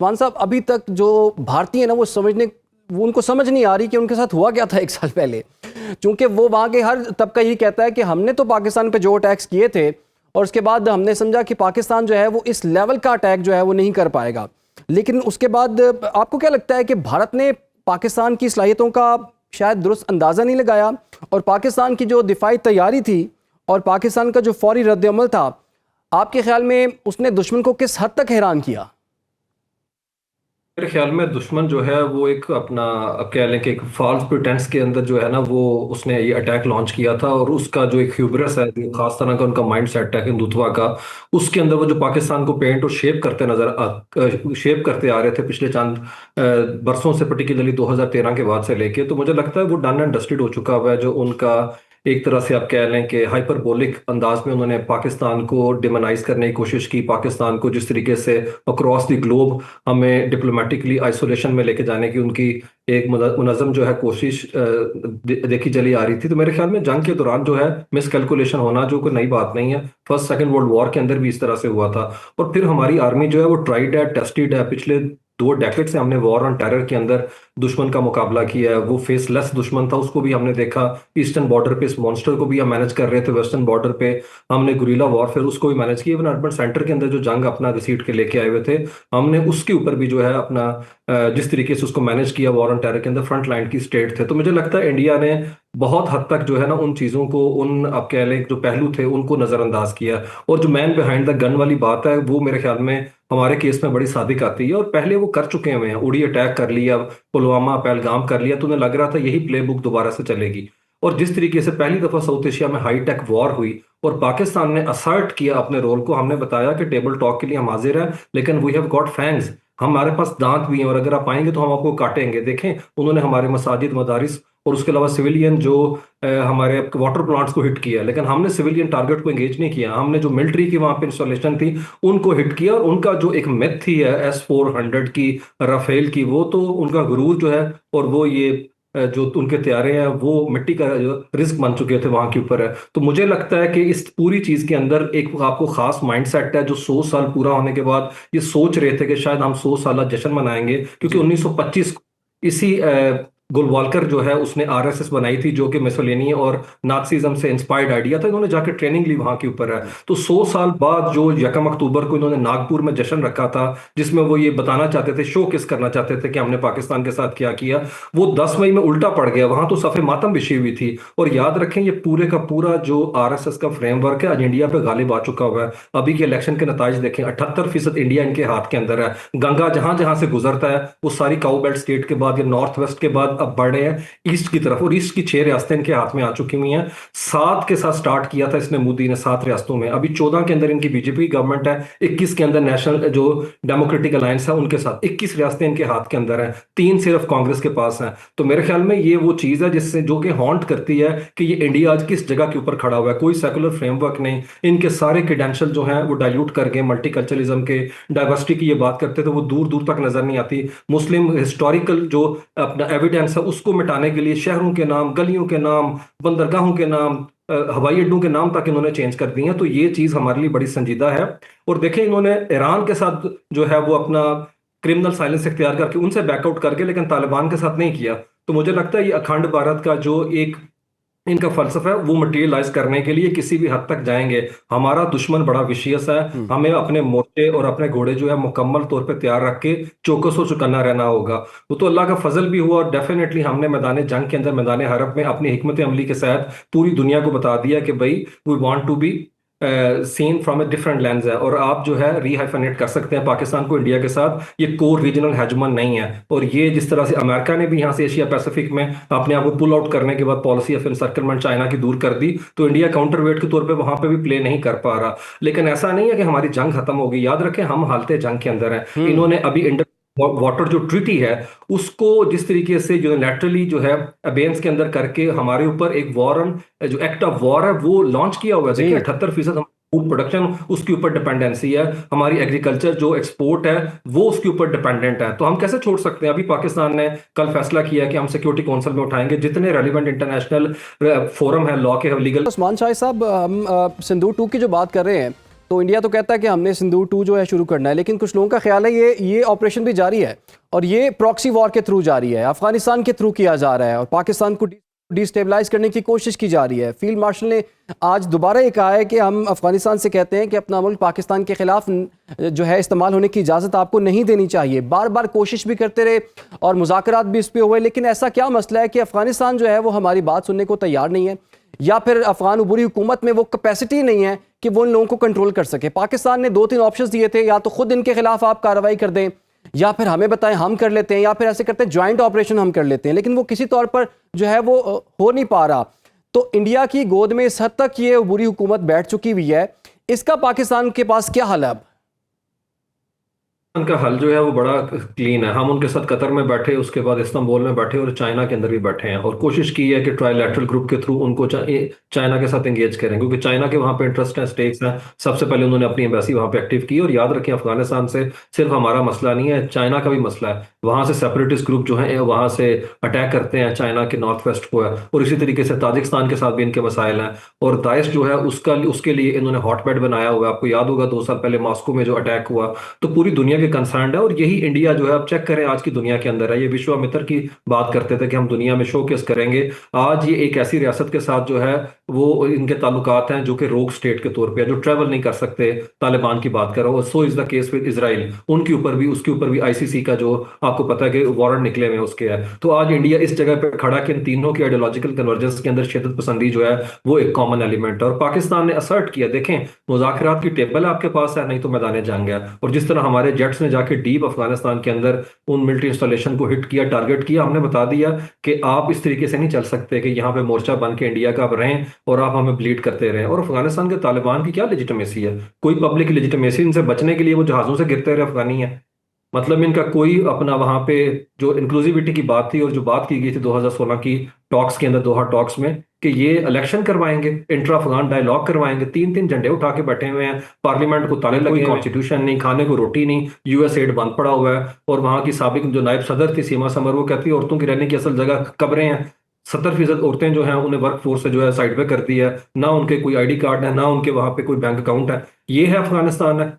उस्मान साहब, अभी तक जो भारतीय है ना वो उनको समझ नहीं आ रही कि उनके साथ हुआ क्या था 1 साल पहले। क्योंकि वो वहाँ के हर तबका यही कहता है कि हमने तो पाकिस्तान पे जो अटैक्स किए थे और उसके बाद हमने समझा कि पाकिस्तान जो है वो इस लेवल का अटैक जो है वो नहीं कर पाएगा। लेकिन उसके बाद आपको क्या लगता है कि भारत ने पाकिस्तान की सलाहियतों का शायद दुरुस्त अंदाज़ा नहीं लगाया, और पाकिस्तान की जो दिफाई तैयारी थी और पाकिस्तान का जो फौरी रद्द-ए-अमल था, आपके ख्याल में उसने दुश्मन को किस हद तक हैरान किया? मेरे ख्याल में दुश्मन जो है वो एक अपना, अब कह लें कि एक फॉल्स प्रिटेंस के अंदर जो है ना, वो उसने ये अटैक लॉन्च किया था। और उसका जो एक ह्यूब्रिस है, जो खास तरह का उनका माइंड सेट है हिंदुत्व का, उसके अंदर वो जो पाकिस्तान को पेंट और शेप करते आ रहे थे पिछले चंद बरसों से, पर्टिकुलरली 2013 के बाद से लेके, तो मुझे लगता है वो डन एंड डस्टेड हो चुका हुआ है। जो उनका एक तरह से आप कह लें कि हाइपरबोलिक अंदाज में उन्होंने पाकिस्तान को डिमोनाइज करने की कोशिश की, पाकिस्तान को जिस तरीके से अक्रॉस द ग्लोब हमें डिप्लोमेटिकली आइसोलेशन में लेके जाने की उनकी एक मुनज़्ज़म जो है कोशिश देखी चली आ रही थी। तो मेरे ख्याल में जंग के दौरान जो है मिसकैलकुलेशन होना जो कोई नई बात नहीं है, फर्स्ट सेकंड वर्ल्ड वॉर के अंदर भी इस तरह से हुआ था। और फिर हमारी आर्मी जो है वो ट्राइड है, टेस्टेड है। पिछले 2 डेकेड से हमने वॉर ऑन टेरर के अंदर दुश्मन का मुकाबला किया है। वो फेसलेस दुश्मन था, उसको भी हमने देखा। ईस्टर्न बॉर्डर पे इस मॉन्स्टर को भी हम मैनेज कर रहे थे, वेस्टर्न बॉर्डर पे हमने गुरिल्ला वॉरफेयर उसको भी मैनेज किया। इवन अर्बन सेंटर के अंदर जो जंग अपना घसीट के लेके आए हुए थे, हमने उसके ऊपर भी जो है अपना जिस तरीके से उसको मैनेज किया, वॉर ऑन टेरर के अंदर फ्रंट लाइन की स्टेट थे। तो मुझे लगता है इंडिया ने बहुत हद तक जो है ना उन चीज़ों को, उन आप कह लें जो पहलू थे उनको नज़रअंदाज किया। और जो मैन बिहाइंड द गन वाली बात है, वो मेरे ख्याल में हमारे केस में बड़ी सादिक आती है। और पहले वो कर चुके हुए हैं, उड़ी अटैक कर लिया, पुलवामा पहलगाम कर लिया, तो उन्हें लग रहा था यही प्ले बुक दोबारा से चलेगी। और जिस तरीके से पहली दफा साउथ एशिया में हाई टेक वॉर हुई और पाकिस्तान ने असर्ट किया अपने रोल को, हमने बताया कि टेबल टॉक के लिए हम हाजिर हैं, लेकिन वी हैव गॉट फैंग्स, हमारे पास दांत भी हैं, और अगर आप आएंगे तो हम आपको काटेंगे। देखें, उन्होंने हमारे मसाजिद, मदारिस और उसके अलावा सिविलियन जो हमारे वाटर प्लांट्स को हिट किया, लेकिन हमने सिविलियन टारगेट को एंगेज नहीं किया। हमने जो मिलिट्री की वहां पे इंस्टॉलेशन थी उनको हिट किया। और उनका जो एक मिथ थी है S-400 की, राफेल की, वो तो उनका गुरूर जो है, और वो ये जो उनके त्यारे हैं वो मिट्टी का जो रिस्क बन चुके थे वहां के ऊपर है। तो मुझे लगता है कि इस पूरी चीज के अंदर एक आपको खास माइंडसेट है, जो 100 साल पूरा होने के बाद ये सोच रहे थे कि शायद हम 100 साल जश्न मनाएंगे, क्योंकि जी। 1925 इसी गोलवालकर जो है उसने आरएसएस बनाई थी, जो कि मेसोलिनी और नाथसीज्म से इंस्पायर्ड आइडिया था। इन्होंने जाकर ट्रेनिंग ली वहां के ऊपर है। तो 100 साल बाद जो 1 अक्टूबर को इन्होंने नागपुर में जश्न रखा था, जिसमें वो ये बताना चाहते थे, शो किस करना चाहते थे कि हमने पाकिस्तान के साथ क्या किया, वो 10 मई में उल्टा पड़ गया। वहां तो सफे मातम बिछी हुई थी। और याद रखें, ये पूरे का पूरा जो आरएसएस का फ्रेमवर्क है आज इंडिया पे गालिब आ चुका हुआ है। अभी के इलेक्शन के नतीजे देखें, 78% इंडिया इनके हाथ के अंदर है। गंगा जहां जहां से गुजरता है वो सारी काउ बेल्ट स्टेट के बाद या नॉर्थ वेस्ट के बाद अब बढ़ रहे हैं ईस्ट की तरफ, और ईस्ट की 6 रियासतें इनके हाथ में आ चुकी हुई हैं। 7 के साथ स्टार्ट किया था इसने, मोदी ने 7 रियासतों में। अभी 14 के अंदर इनकी बीजेपी गवर्नमेंट है, 21 के अंदर नेशनल जो डेमोक्रेटिक अलायंस है उनके साथ, 21 रियासतें इनके हाथ के अंदर हैं, 3 सिर्फ कांग्रेस के पास हैं। तो मेरे ख्याल में ये वो चीज है जिससे जो कि हॉन्ट करती है कि ये इंडिया आज किस जगह के ऊपर खड़ा हुआ है। कोई सेकुलर फ्रेमवर्क नहीं, इनके सारे क्रेडेंशियल जो हैं वो डाइल्यूट करके मल्टीकल्चरलिज्म के, डाइवर्सिटी की ये बात करते थे, वो दूर दूर तक नजर नहीं आती। मुस्लिम हिस्टोरिकल जो अपना एविडेंस है उसको मिटाने के लिए शहरों के नाम, गलियों के नाम, बंदरगाहों के नाम, हवाई अड्डों के नाम तक इन्होंने चेंज कर दिए हैं। तो ये चीज हमारे लिए बड़ी संजीदा है। और देखें, इन्होंने ईरान के साथ जो है वो अपना क्रिमिनल साइलेंस इख्तियार करके उनसे बैकआउट करके, लेकिन तालिबान के साथ नहीं किया। तो मुझे लगता है ये अखंड भारत का जो एक इनका फलसफा है वो मटेरियलाइज करने के लिए किसी भी हद तक जाएंगे। हमारा दुश्मन बड़ा विशियस है, हम्म। हमें अपने मोर्चे और अपने घोड़े जो है मुकम्मल तौर पे तैयार रख के चौकस व चौकन्ना रहना होगा। वो तो अल्लाह का फजल भी हुआ, और डेफिनेटली हमने मैदान जंग के अंदर, मैदान हरब में अपनी हिकमत अमली के साथ पूरी दुनिया को बता दिया कि भाई we want to be seen from a different lens है। और आप जो है रीहाइफनेट कर सकते हैं पाकिस्तान को इंडिया के साथ, ये कोर रीजनल हेजमन नहीं है। और ये जिस तरह से अमेरिका ने भी यहाँ से एशिया पैसिफिक में अपने आप को पुल आउट करने के बाद पॉलिसी ऑफ इंसर्कलमेंट चाइना की दूर कर दी, तो इंडिया काउंटर वेट के तौर पे वहां पे भी प्ले नहीं कर पा रहा। लेकिन ऐसा नहीं है कि हमारी जंग खत्म हो गई। याद रखें, हम हालते जंग के अंदर हैं। हम्म। इन्होंने अभी वाटर जो ट्रीटी है उसको जिस तरीके से यूनिलैटरली जो है अबेंस के अंदर करके हमारे ऊपर एक वॉर, जो एक्ट ऑफ वॉर है वो लॉन्च किया हुआ है। देखिए, जी। 78% फूड प्रोडक्शन उसके ऊपर डिपेंडेंसी है, हमारी एग्रीकल्चर जो एक्सपोर्ट है वो उसके ऊपर डिपेंडेंट है। तो हम कैसे छोड़ सकते हैं? अभी पाकिस्तान ने कल फैसला किया कि हम सिक्योरिटी काउंसिल में उठाएंगे जितने रेलिवेंट इंटरनेशनल फोरम है लॉ के, लीगल। उस्मान शाह साहब, हम सिंदूर 2 की जो बात कर रहे हैं, तो इंडिया तो कहता है कि हमने सिंदूर 2 जो है शुरू करना है, लेकिन कुछ लोगों का ख्याल है ये ऑपरेशन भी जारी है और ये प्रॉक्सी वॉर के थ्रू जारी है, अफगानिस्तान के थ्रू किया जा रहा है और पाकिस्तान को डिस्टेबलाइज करने की कोशिश की जा रही है। फील्ड मार्शल ने आज दोबारा ये कहा है कि हम अफगानिस्तान से कहते हैं कि अपना मुल्क पाकिस्तान के खिलाफ जो है इस्तेमाल होने की इजाज़त आपको नहीं देनी चाहिए। बार बार कोशिश भी करते रहे और मुज़ाकरात भी इस पे हुए, लेकिन ऐसा क्या मसला है कि अफगानिस्तान जो है वो हमारी बात सुनने को तैयार नहीं है, या फिर अफगान उबूरी हुकूमत में वो कैपेसिटी नहीं है कि वो इन लोगों को कंट्रोल कर सके। पाकिस्तान ने 2-3 ऑप्शंस दिए थे, या तो खुद इनके खिलाफ आप कार्रवाई कर दें, या फिर हमें बताएं हम कर लेते हैं, या फिर ऐसे करते हैं ज्वाइंट ऑपरेशन हम कर लेते हैं, लेकिन वो किसी तौर पर जो है वो हो नहीं पा रहा। तो इंडिया की गोद में इस हद तक ये उबूरी हुकूमत बैठ चुकी हुई है, इसका पाकिस्तान के पास क्या हल है अब? उनका हल जो है वो बड़ा क्लीन है। हम उनके साथ कतर में बैठे, उसके बाद इस्तांबुल में बैठे और चाइना के अंदर भी बैठे हैं और कोशिश की है कि ट्राइलैटरल ग्रुप के थ्रू उनको चाइना के साथ एंगेज करें, क्योंकि चाइना के वहाँ पे इंटरेस्ट है, स्टेक्स हैं। सबसे पहले उन्होंने अपनी एम्बेसी वहाँ पे एक्टिव की। और याद रखें, अफगानिस्तान से सिर्फ हमारा मसला नहीं है, चाइना का भी मसला है। वहाँ से सेपरेटिस्ट ग्रुप जो है वहाँ से अटैक करते हैं चाइना के नॉर्थ वेस्ट को है, और इसी तरीके से ताजिकिस्तान के साथ भी इनके मसाइल हैं। और दाइश जो है उसके लिए इन्होंने हॉटबेड बनाया हुआ है। आपको याद होगा 2 साल पहले मॉस्को में जो अटैक हुआ, तो पूरी दुनिया के कंसर्न है। और यही इंडिया जो है, आप चेक करें आज की दुनिया के अंदर है। ये विश्वामित्र की बात करते थे कि हम दुनिया में शोकेस करेंगे। आज ये एक ऐसी रियासत के साथ जो है वो इनके ताल्लुकात हैं जो कि रोग स्टेट के तौर पे है, जो ट्रेवल नहीं कर सकते। तालिबान की बात कर रहा हूँ। So is the case with Israel, उनके ऊपर भी उसके ऊपर भी आईसीसी का जो आपको पता है कि वारंट निकले हुए उसके है। तो आज इंडिया इस जगह पे खड़ा कि इन तीनों की आइडियोलॉजिकल कन्वर्जेंस के अंदर शिद्दत पसंदी जो है वो एक कॉमन एलिमेंट है। और पाकिस्तान ने असर्ट किया, देखें मुज़ाकरात की टेबल आपके पास है, नहीं तो मैदान जंग है। और जिस तरह हमारे जेट्स ने जाके डीप अफगानिस्तान के अंदर उन मिलिट्री इंस्टॉलेशन को हिट किया, टारगेट किया, हमने बता दिया कि आप इस तरीके से नहीं चल सकते कि यहाँ पे मोर्चा बन के इंडिया का आप रहें और आप हमें ब्लीड करते रहें। और अफगानिस्तान के तालिबान की क्या लेजिटिमेसी है? कोई पब्लिक लेजिटिमेसी इनसे बचने के लिए वो जहाजों से गिरते रहे अफगानी है। मतलब इनका कोई अपना वहां पे जो इंक्लूसिविटी की बात थी और जो बात की गई थी 2016 की टॉक्स के अंदर, दोहा टॉक्स में, कि ये इलेक्शन करवाएंगे, इंट्रा अफगान डायलॉग करवाएंगे, 3-3 झंडे उठा के बैठे हुए हैं, पार्लियामेंट को ताले लगे, कॉन्स्टिट्यूशन नहीं, खाने को रोटी नहीं, यूएस एड बंद पड़ा हुआ है। और वहां की साबिक जो नायब सदर थी सीमा समर, वो कहती है औरतों की रहने की असल जगह कब्रें हैं। 70% औरतें जो हैं उन्हें वर्क फोर्स से जो है साइड पे कर दिया है, ना उनके कोई आईडी कार्ड है, ना उनके वहां पे कोई बैंक अकाउंट है। ये है अफगानिस्तान है।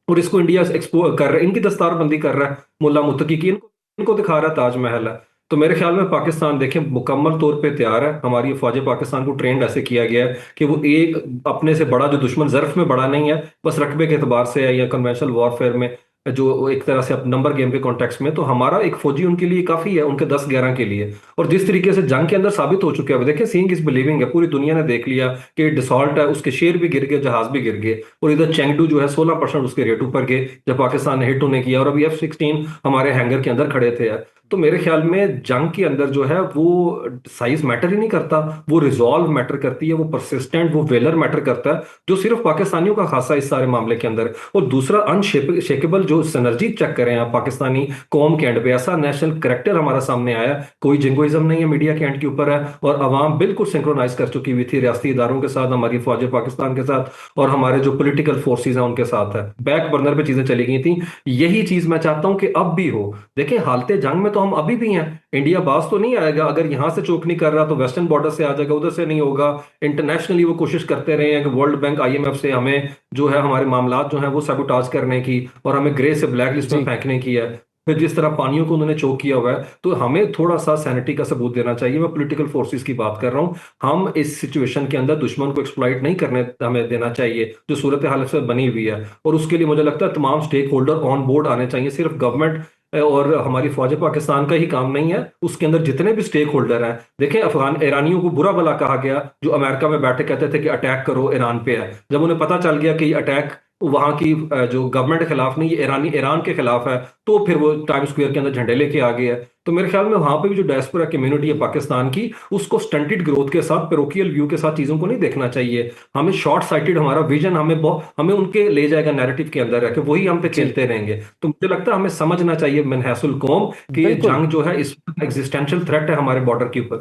और इसको इंडिया एक्सपोज कर रहा है, इनकी दस्तारबंदी कर रहा है मुल्ला मुत्तकी की, इनको दिखा रहा है ताजमहल है। तो मेरे ख्याल में पाकिस्तान देखें मुकम्मल तौर पे तैयार है। हमारी फौज पाकिस्तान को ट्रेंड ऐसे किया गया है कि वो एक अपने से बड़ा जो दुश्मन ज़र्फ में बड़ा नहीं है, बस रकबे के एतबार से है या कन्वेंशनल वॉरफेयर में, जो एक तरह से नंबर गेम के कॉन्टेक्स्ट में। तो हमारा एक फौजी उनके लिए काफी है, उनके 10-11 के लिए। और जिस तरीके से जंग के अंदर साबित हो चुके हैं, देखिए सीइंग इज बिलीविंग है। पूरी दुनिया ने देख लिया कि डिसॉल्ट है, उसके शेर भी गिर गए, जहाज भी गिर गए। और इधर चेंगडू जो है 16% उसके रेट ऊपर गए जब पाकिस्तान ने हिट होने किया। और अभी F-16 हमारे हैंगर के अंदर खड़े थे यार। तो मेरे ख्याल में जंग के अंदर जो है वो साइज मैटर ही नहीं करता, वो रिजॉल्व मैटर करती है, वो परसिस्टेंट, वो वेलर मैटर करता है, जो सिर्फ पाकिस्तानियों का खासा इस सारे मामले के अंदर। और दूसरा अनशेकेबल जो सिनर्जी चेक करें आप पाकिस्तानी कौम के एंड पे, ऐसा नेशनल करेक्टर हमारा सामने आया, कोई जिंगोइज्म नहीं है, मीडिया के एंड के ऊपर है। और अवाम बिल्कुल सिंक्रोनाइज कर चुकी हुई थी रियासती इदारों के साथ, हमारी फौज पाकिस्तान के साथ, और हमारे जो पोलिटिकल फोर्सेज हैं उनके साथ है। बैक बर्नर पे चीजें चली गई थी। यही चीज मैं चाहता हूं कि अब भी हो। देखिए हालते जंग में तो हम अभी भी हैं। इंडिया बाज तो नहीं आएगा, अगर यहां से चोक नहीं कर रहा तो वेस्टर्न बॉर्डर से आ जाएगा, उधर से नहीं होगा। इंटरनेशनली वो कोशिश करते रहे हैं कि वर्ल्ड बैंक, IMF से हमें जो है हमारे मामलात जो है वो सबोटाज करने की और हमें ग्रे से ब्लैक लिस्ट में फेंकने की है। फिर जिस तरह पानियों को उन्होंने चोक किया हुआ है, तो हमें थोड़ा सा सैनिटी का सबूत देना चाहिए। मैं पॉलिटिकल फोर्सेस की बात कर रहा हूं। हम इस सिचुएशन के अंदर दुश्मन को एक्सप्लॉइट नहीं करने हमें देना चाहिए, जो सूरत हाल से बनी हुई है। और उसके लिए मुझे लगता है तमाम स्टेक होल्डर ऑन बोर्ड आने चाहिए। सिर्फ गवर्नमेंट और हमारी फौज पाकिस्तान का ही काम नहीं है, उसके अंदर जितने भी स्टेक होल्डर हैं। देखें अफगान ईरानियों को बुरा भला कहा गया, जो अमेरिका में बैठे कहते थे कि अटैक करो ईरान पे है। जब उन्हें पता चल गया कि ये अटैक वहां की जो गवर्नमेंट के खिलाफ नहीं, ये ईरान के खिलाफ है, तो फिर वो टाइम स्क्वायर के अंदर झंडे लेके आ गए है। तो मेरे ख्याल में वहां पे भी जो डायस्पोरा कम्युनिटी है पाकिस्तान की, उसको स्टंटेड ग्रोथ के साथ, पेरोकियल व्यू के साथ चीजों को नहीं देखना चाहिए। हमें शॉर्ट साइटेड हमारा विजन हमें उनके ले जाएगा नैरेटिव के अंदर है कि वही हम पे खेलते रहेंगे। तो मुझे लगता है हमें समझना चाहिए मनहसुल कौम कि ये जंग जो है इस एग्जिस्टेंशियल थ्रेट है हमारे बॉर्डर के ऊपर।